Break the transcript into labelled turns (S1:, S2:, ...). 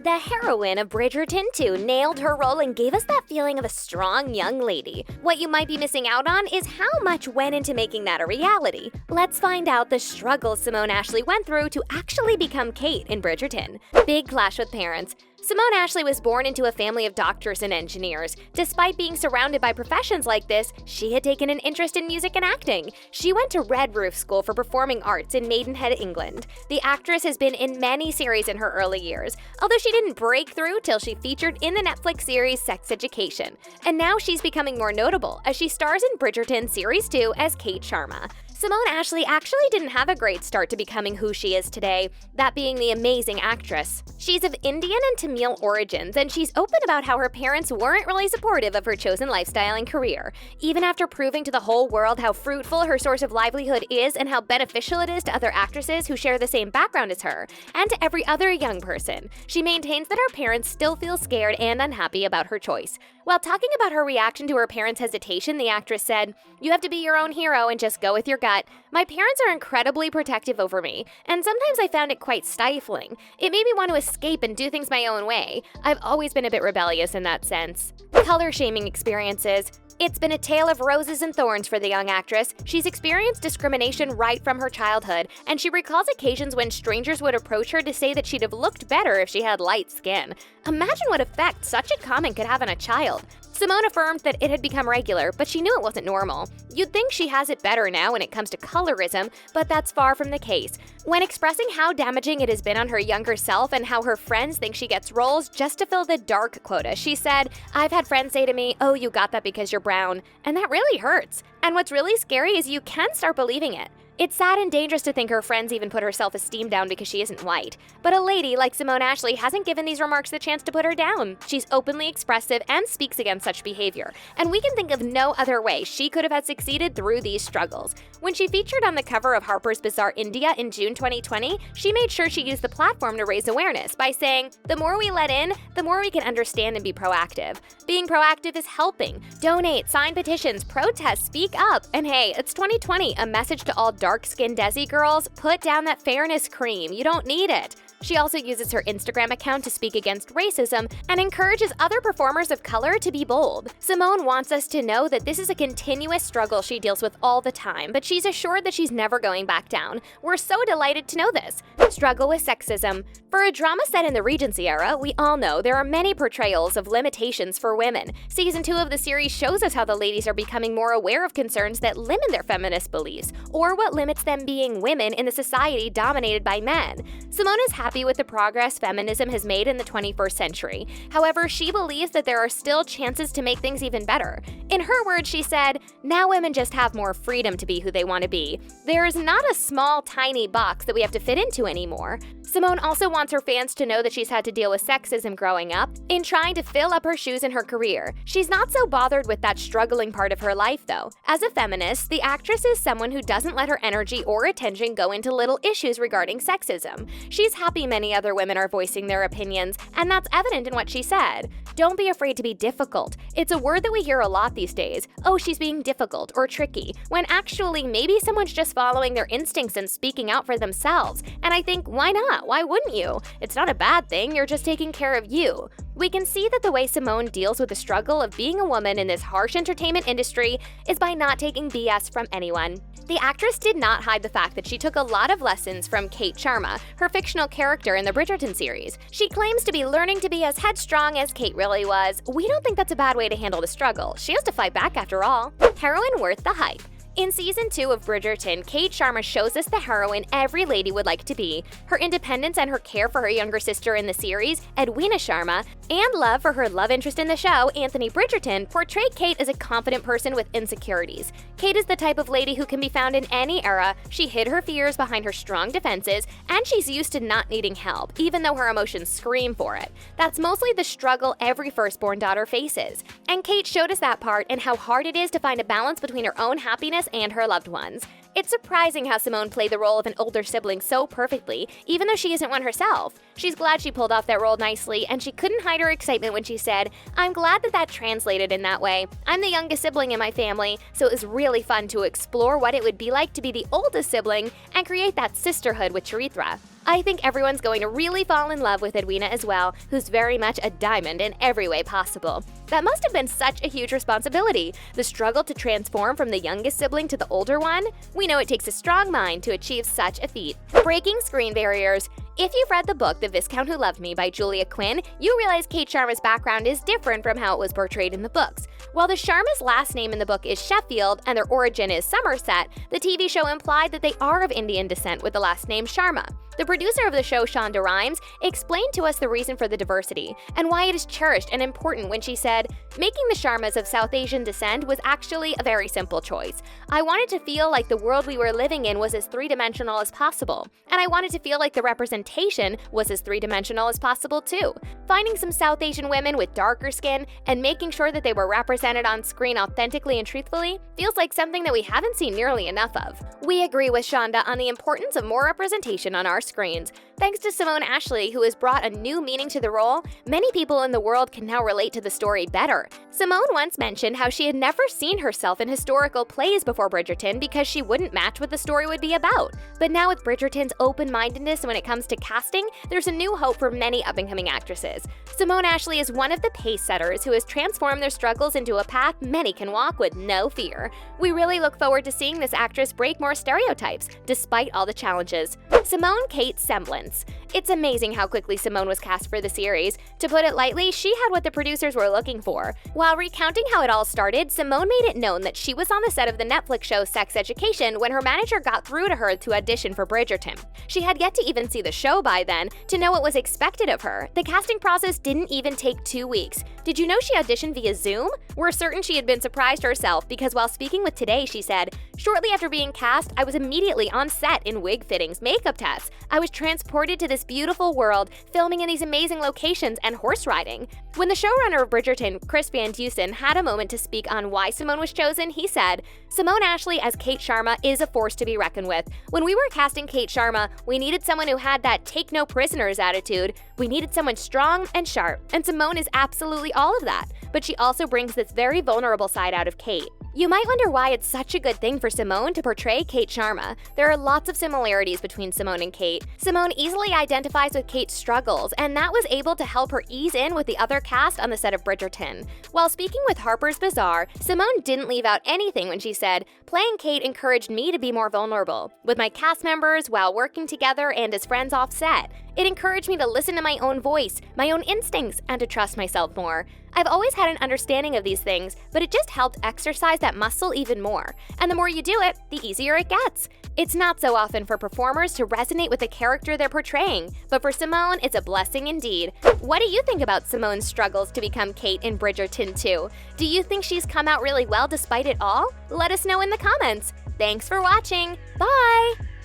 S1: The heroine of Bridgerton 2 nailed her role and gave us that feeling of a strong young lady. What you might be missing out on is how much went into making that a reality. Let's find out the struggles Simone Ashley went through to actually become Kate in Bridgerton. Big clash with parents. Simone Ashley was born into a family of doctors and engineers. Despite being surrounded by professions like this, she had taken an interest in music and acting. She went to Red Roof School for Performing Arts in Maidenhead, England. The actress has been in many series in her early years, although she didn't break through till she featured in the Netflix series Sex Education. And now she's becoming more notable as she stars in Bridgerton Series 2 as Kate Sharma. Simone Ashley actually didn't have a great start to becoming who she is today, that being the amazing actress. She's of Indian and Tamil origins, and she's open about how her parents weren't really supportive of her chosen lifestyle and career. Even after proving to the whole world how fruitful her source of livelihood is and how beneficial it is to other actresses who share the same background as her, and to every other young person, she maintains that her parents still feel scared and unhappy about her choice. While talking about her reaction to her parents' hesitation, the actress said, "You have to be your own hero and just go with your gut. My parents are incredibly protective over me, and sometimes I found it quite stifling. It made me want to escape and do things my own way. I've always been a bit rebellious in that sense." Color shaming experiences. It's been a tale of roses and thorns for the young actress. She's experienced discrimination right from her childhood, and she recalls occasions when strangers would approach her to say that she'd have looked better if she had light skin. Imagine what effect such a comment could have on a child. Simone affirmed that it had become regular, but she knew it wasn't normal. You'd think she has it better now when it comes to colorism, but that's far from the case. When expressing how damaging it has been on her younger self and how her friends think she gets roles just to fill the dark quota, she said, "I've had friends say to me, 'Oh, you got that because you're brown,' and that really hurts. And what's really scary is you can start believing it. It's sad and dangerous to think her friends even put her self-esteem down because she isn't white. But a lady like Simone Ashley hasn't given these remarks the chance to put her down. She's openly expressive and speaks against such behavior, and we can think of no other way she could have had succeeded through these struggles. When she featured on the cover of Harper's Bazaar India in June 2020, she made sure she used the platform to raise awareness by saying, "The more we let in, the more we can understand and be proactive. Being proactive is helping. Donate, sign petitions, protest, speak up. And hey, it's 2020, a message to all dark-skinned Desi girls, put down that fairness cream. You don't need it." She also uses her Instagram account to speak against racism and encourages other performers of color to be bold. Simone wants us to know that this is a continuous struggle she deals with all the time, but she's assured that she's never going back down. We're so delighted to know this. Struggle with sexism. For a drama set in the Regency era, we all know there are many portrayals of limitations for women. Season 2 of the series shows us how the ladies are becoming more aware of concerns that limit their feminist beliefs, or what limits them being women in a society dominated by men. Simone is happy with the progress feminism has made in the 21st century. However, she believes that there are still chances to make things even better. In her words, she said, "Now women just have more freedom to be who they want to be. There is not a small, tiny box that we have to fit into anymore." Simone also wants her fans to know that she's had to deal with sexism growing up in trying to fill up her shoes in her career. She's not so bothered with that struggling part of her life, though. As a feminist, the actress is someone who doesn't let her energy or attention go into little issues regarding sexism. She's happy many other women are voicing their opinions, and that's evident in what she said. "Don't be afraid to be difficult." It's a word that we hear a lot these days. "Oh, she's being difficult or tricky," when actually maybe someone's just following their instincts and speaking out for themselves. And I think, why not? Why wouldn't you? It's not a bad thing, you're just taking care of you. We can see that the way Simone deals with the struggle of being a woman in this harsh entertainment industry is by not taking BS from anyone. The actress did not hide the fact that she took a lot of lessons from Kate Sharma, her fictional character in the Bridgerton series. She claims to be learning to be as headstrong as Kate really was. We don't think that's a bad way to handle the struggle. She has to fight back after all. Heroine worth the hype. In Season 2 of Bridgerton, Kate Sharma shows us the heroine every lady would like to be. Her independence and her care for her younger sister in the series, Edwina Sharma, and love for her love interest in the show, Anthony Bridgerton, portray Kate as a confident person with insecurities. Kate is the type of lady who can be found in any era. She hid her fears behind her strong defenses, and she's used to not needing help, even though her emotions scream for it. That's mostly the struggle every firstborn daughter faces. And Kate showed us that part and how hard it is to find a balance between her own happiness and her loved ones. It's surprising how Simone played the role of an older sibling so perfectly, even though she isn't one herself. She's glad she pulled off that role nicely, and she couldn't hide her excitement when she said, "I'm glad that translated in that way. I'm the youngest sibling in my family, so it was really fun to explore what it would be like to be the oldest sibling and create that sisterhood with Charithra." I think everyone's going to really fall in love with Edwina as well, who's very much a diamond in every way possible. That must have been such a huge responsibility, the struggle to transform from the youngest sibling to the older one. We know it takes a strong mind to achieve such a feat. Breaking screen barriers. If you've read the book The Viscount Who Loved Me by Julia Quinn, you realize Kate Sharma's background is different from how it was portrayed in the books. While the Sharma's last name in the book is Sheffield and their origin is Somerset, the TV show implied that they are of Indian descent with the last name Sharma. The producer of the show, Shonda Rhimes, explained to us the reason for the diversity and why it is cherished and important when she said, "Making the Sharmas of South Asian descent was actually a very simple choice. I wanted to feel like the world we were living in was as three-dimensional as possible, and I wanted to feel like the representation was as three-dimensional as possible too. Finding some South Asian women with darker skin and making sure that they were represented on screen authentically and truthfully feels like something that we haven't seen nearly enough of." We agree with Shonda on the importance of more representation on our screens. Thanks to Simone Ashley, who has brought a new meaning to the role, many people in the world can now relate to the story better. Simone once mentioned how she had never seen herself in historical plays before Bridgerton because she wouldn't match what the story would be about. But now with Bridgerton's open-mindedness when it comes to casting, there's a new hope for many up-and-coming actresses. Simone Ashley is one of the pace-setters who has transformed their struggles into a path many can walk with no fear. We really look forward to seeing this actress break more stereotypes, despite all the challenges. Simone Kate semblance. It's amazing how quickly Simone was cast for the series. To put it lightly, she had what the producers were looking for. While recounting how it all started, Simone made it known that she was on the set of the Netflix show Sex Education when her manager got through to her to audition for Bridgerton. She had yet to even see the show by then to know what was expected of her. The casting process didn't even take 2 weeks. Did you know she auditioned via Zoom? We're certain she had been surprised herself because while speaking with Today, she said, "Shortly after being cast, I was immediately on set in wig fittings, makeup tests. I was transported to this beautiful world, filming in these amazing locations and horse riding." When the showrunner of Bridgerton, Chris Van Dusen, had a moment to speak on why Simone was chosen, he said, "Simone Ashley as Kate Sharma is a force to be reckoned with. When we were casting Kate Sharma, we needed someone who had that take no prisoners attitude. We needed someone strong and sharp, and Simone is absolutely all of that. But she also brings this very vulnerable side out of Kate." You might wonder why it's such a good thing for Simone to portray Kate Sharma. There are lots of similarities between Simone and Kate. Simone easily identifies with Kate's struggles, and that was able to help her ease in with the other cast on the set of Bridgerton. While speaking with Harper's Bazaar, Simone didn't leave out anything when she said, "Playing Kate encouraged me to be more vulnerable with my cast members while working together and as friends off set. It encouraged me to listen to my own voice, my own instincts, and to trust myself more. I've always had an understanding of these things, but it just helped exercise that muscle even more. And the more you do it, the easier it gets." It's not so often for performers to resonate with the character they're portraying, but for Simone, it's a blessing indeed. What do you think about Simone's struggles to become Kate in Bridgerton 2? Do you think she's come out really well despite it all? Let us know in the comments. Thanks for watching. Bye!